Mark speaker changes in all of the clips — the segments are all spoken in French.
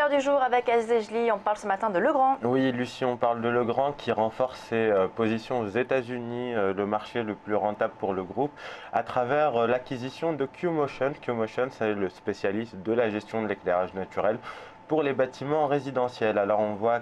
Speaker 1: l'heure du jour avec Aziz Ejli, on parle ce matin de Legrand.
Speaker 2: Oui, Lucie, on parle de Legrand qui renforce ses positions aux États-Unis, le marché le plus rentable pour le groupe, à travers l'acquisition de QMotion. QMotion, c'est le spécialiste de la gestion de l'éclairage naturel pour les bâtiments résidentiels. Alors on voit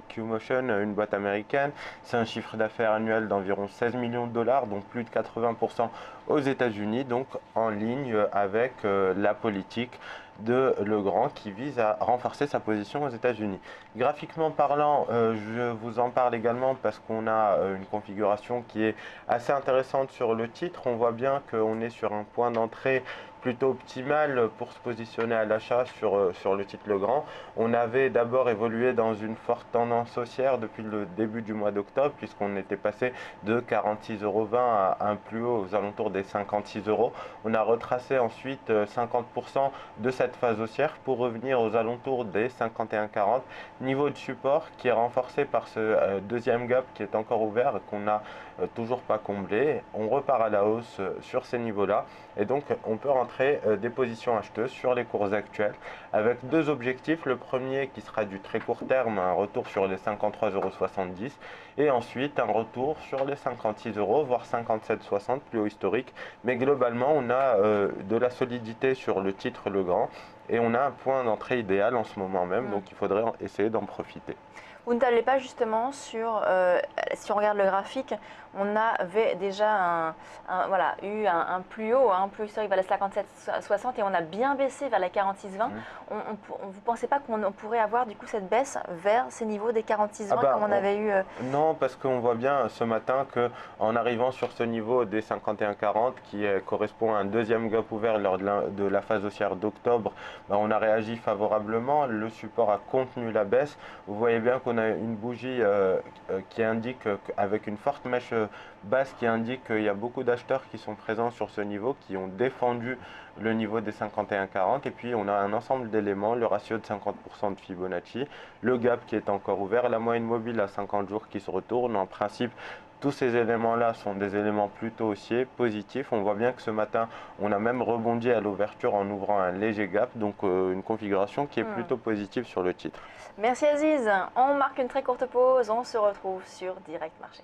Speaker 2: QMotion, une boîte américaine, c'est un chiffre d'affaires annuel d'environ 16 millions de dollars, donc plus de 80% aux États-Unis, donc en ligne avec la politique de Legrand qui vise à renforcer sa position aux États-Unis. Graphiquement parlant, je vous en parle également parce qu'on a une configuration qui est assez intéressante sur le titre. On voit bien qu'on est sur un point d'entrée plutôt optimal pour se positionner à l'achat sur le titre Legrand. On avait d'abord évolué dans une forte tendance haussière depuis le début du mois d'octobre, puisqu'on était passé de 46,20 € à un plus haut aux alentours des 56 €. On a retracé ensuite 50% de cette phase haussière pour revenir aux alentours des 51,40, niveau de support qui est renforcé par ce deuxième gap qui est encore ouvert et qu'on n'a toujours pas comblé. On repart à la hausse sur ces niveaux-là et donc on peut rentrer des positions acheteuses sur les cours actuels avec deux objectifs. Le premier qui sera du très court terme, un retour sur les 53,70 € et ensuite un retour sur les 56 €, voire 57,60 plus haut historique. Mais globalement, on a de la solidité sur le titre Legrand et on a un point d'entrée idéal en ce moment même, donc il faudrait essayer d'en profiter.
Speaker 1: Vous ne tablez pas justement sur, si on regarde le graphique, on avait déjà eu un plus haut, un plus historique vers les 57,60 et on a bien baissé vers les 46,20. Vous ne pensez pas qu'on pourrait avoir du coup cette baisse vers ces niveaux des 46,20 comme on avait eu
Speaker 2: Non, parce qu'on voit bien ce matin qu'en arrivant sur ce niveau des 51,40 qui correspond à un deuxième gap ouvert lors de la phase haussière d'octobre, on a réagi favorablement, le support a contenu la baisse. Vous voyez bien qu'on a une bougie qui indique, avec une forte mèche basse, qui indique qu'il y a beaucoup d'acheteurs qui sont présents sur ce niveau, qui ont défendu le niveau des 51,40, et puis on a un ensemble d'éléments, le ratio de 50% de Fibonacci, le gap qui est encore ouvert, la moyenne mobile à 50 jours qui se retourne. En principe, tous ces éléments-là sont des éléments plutôt haussiers, positifs. On voit bien que ce matin, on a même rebondi à l'ouverture en ouvrant un léger gap, donc une configuration qui est plutôt positive sur le titre.
Speaker 1: Merci Aziz. On marque une très courte pause, on se retrouve sur Direct Marché.